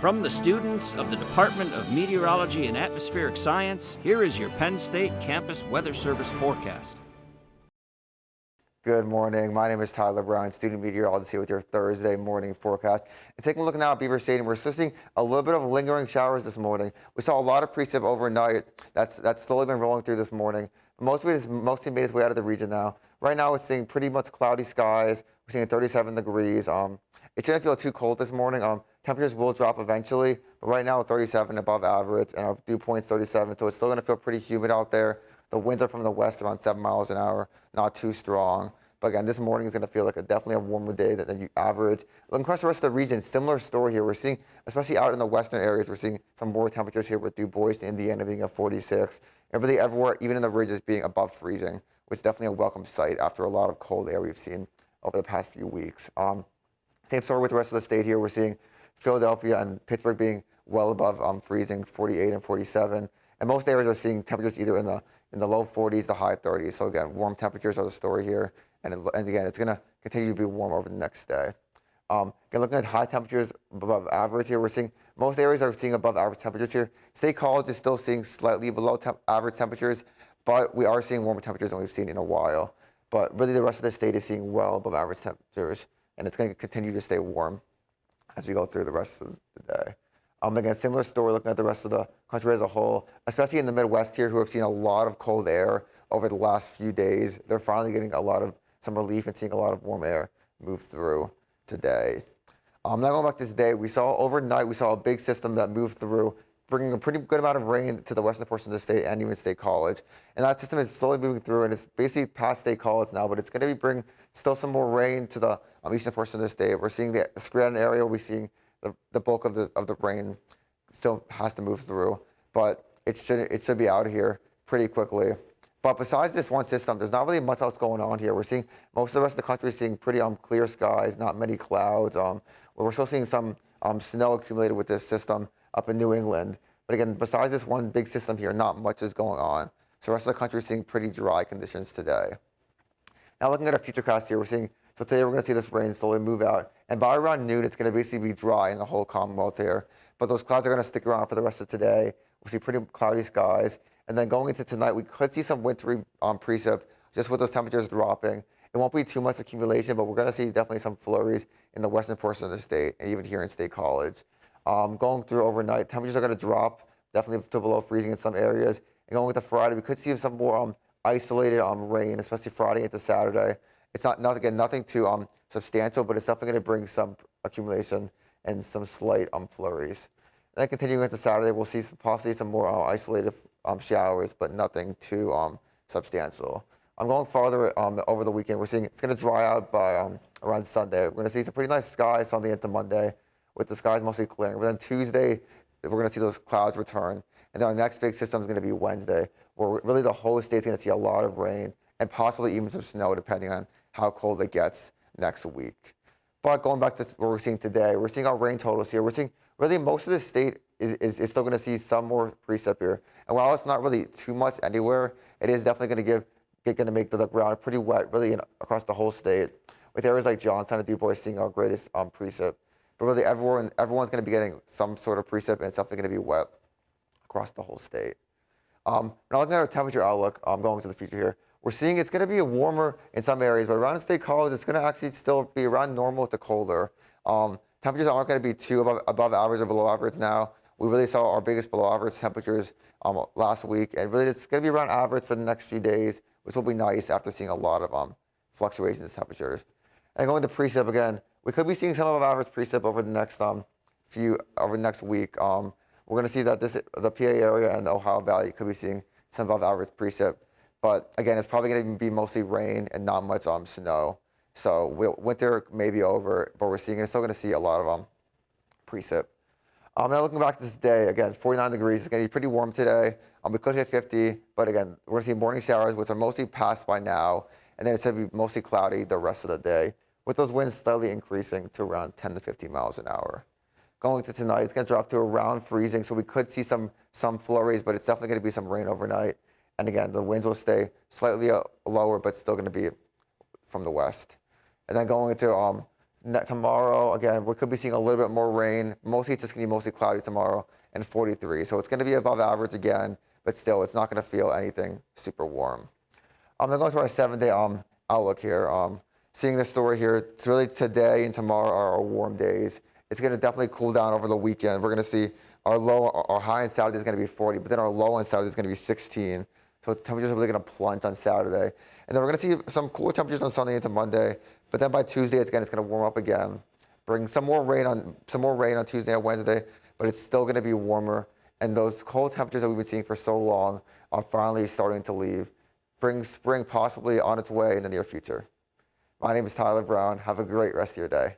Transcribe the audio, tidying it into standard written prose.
From the students of the Department of Meteorology and Atmospheric Science, here is your Penn State Campus Weather Service forecast. Good morning. My name is Tyler Brown, student meteorologist here with your Thursday morning forecast. And taking a look now at Beaver Stadium, we're still seeing a little bit of lingering showers this morning. We saw a lot of precip overnight. That's slowly been rolling through this morning. Most of it has mostly made its way out of the region now. Right now, it's seeing pretty much cloudy skies. We're seeing 37 degrees. It shouldn't feel too cold this morning. Temperatures will drop eventually, but right now 37 above average, and our dew point's 37, so it's still going to feel pretty humid out there. The winds are from the west around 7 miles an hour, not too strong. But again, this morning is going to feel like definitely a warmer day than the average. Looking across the rest of the region, similar story here. We're seeing, especially out in the western areas, we're seeing some more temperatures here with Du Bois, Indiana being at 46. And really everywhere, even in the ridges, being above freezing, which is definitely a welcome sight after a lot of cold air we've seen over the past few weeks. Same story with the rest of the state here. We're seeing Philadelphia and Pittsburgh being well above freezing, 48 and 47. And most areas are seeing temperatures either in the low 40s to high 30s. So again, warm temperatures are the story here. And again, it's going to continue to be warm over the next day. Again, looking at high temperatures above average here, we're seeing most areas are seeing above average temperatures here. State College is still seeing slightly below average temperatures, but we are seeing warmer temperatures than we've seen in a while. But really the rest of the state is seeing well above average temperatures, and it's going to continue to stay warm as we go through the rest of the day. Again, similar story looking at the rest of the country as a whole, especially in the Midwest here, who have seen a lot of cold air over the last few days. They're finally getting some relief and seeing a lot of warm air move through today. Now going back to today, overnight we saw a big system that moved through, bringing a pretty good amount of rain to the western portion of the state and even State College. And that system is slowly moving through, and it's basically past State College now, but it's going to be bringing still some more rain to the eastern portion of the state. We're seeing the Scranton area, we're seeing the bulk of the rain still has to move through, but it should be out of here pretty quickly. But besides this one system, there's not really much else going on here. We're seeing most of the rest of the country is seeing pretty clear skies, not many clouds. We're still seeing some snow accumulated with this system up in New England. But again, besides this one big system here, not much is going on. So the rest of the country is seeing pretty dry conditions today. Now looking at our futurecast here, so today we're going to see this rain slowly move out. And by around noon, it's going to basically be dry in the whole Commonwealth here. But those clouds are going to stick around for the rest of today. We'll see pretty cloudy skies. And then going into tonight, we could see some wintry precip just with those temperatures dropping. It won't be too much accumulation, but we're going to see definitely some flurries in the western portion of the state and even here in State College. Going through overnight, temperatures are going to drop definitely to below freezing in some areas. And going into Friday, we could see some more isolated rain, especially Friday into Saturday. It's nothing too substantial, but it's definitely going to bring some accumulation and some slight flurries. And then continuing into Saturday, we'll see possibly some more isolated showers, but nothing too substantial. I'm going farther over the weekend. We're seeing it's going to dry out by around Sunday. We're going to see some pretty nice skies Sunday into Monday, with the skies mostly clearing. But then Tuesday, we're going to see those clouds return. And then our next big system is going to be Wednesday, where really the whole state's going to see a lot of rain and possibly even some snow, depending on how cold it gets next week. But going back to what we're seeing today, we're seeing our rain totals here. We're seeing really most of the state is still going to see some more precip here. And while it's not really too much anywhere, it is definitely going to make the ground pretty wet, really across the whole state. With areas like Johnstown and Du Bois seeing our greatest precip. But really everyone's going to be getting some sort of precip, and it's definitely going to be wet across the whole state. Now looking at our temperature outlook, going to the future here, we're seeing it's going to be warmer in some areas, but around State College, it's going to actually still be around normal to colder. Temperatures aren't going to be too above average or below average now. We really saw our biggest below average temperatures last week, and really it's going to be around average for the next few days, which will be nice after seeing a lot of fluctuations in temperatures. And going to precip again, we could be seeing some above average precip over the next week. We're going to see that the PA area and the Ohio Valley could be seeing some above average precip. But again, it's probably going to be mostly rain and not much snow. So winter may be over, but we're still going to see a lot of precip. Now looking back to today, again, 49 degrees. It's going to be pretty warm today. We could hit 50, but again, we're going to see morning showers, which are mostly past by now, and then it's going to be mostly cloudy the rest of the day, with those winds slightly increasing to around 10 to 15 miles an hour. Going to tonight, it's going to drop to around freezing, so we could see some flurries, but it's definitely going to be some rain overnight. And again, the winds will stay slightly lower, but still going to be from the west. And then going into Tomorrow, again, we could be seeing a little bit more rain. Mostly, it's just going to be mostly cloudy tomorrow, and 43. So it's going to be above average again, but still, it's not going to feel anything super warm. I'm going to go to our 7-day outlook here. Seeing this story here, it's really today and tomorrow are our warm days. It's going to definitely cool down over the weekend. We're going to see our high on Saturday is going to be 40, but then our low on Saturday is going to be 16. So temperatures are really going to plunge on Saturday. And then we're going to see some cooler temperatures on Sunday into Monday. But then by Tuesday, it's going to warm up again. Bring some more rain on Tuesday and Wednesday, but it's still going to be warmer. And those cold temperatures that we've been seeing for so long are finally starting to leave. Bring spring possibly on its way in the near future. My name is Tyler Brown. Have a great rest of your day.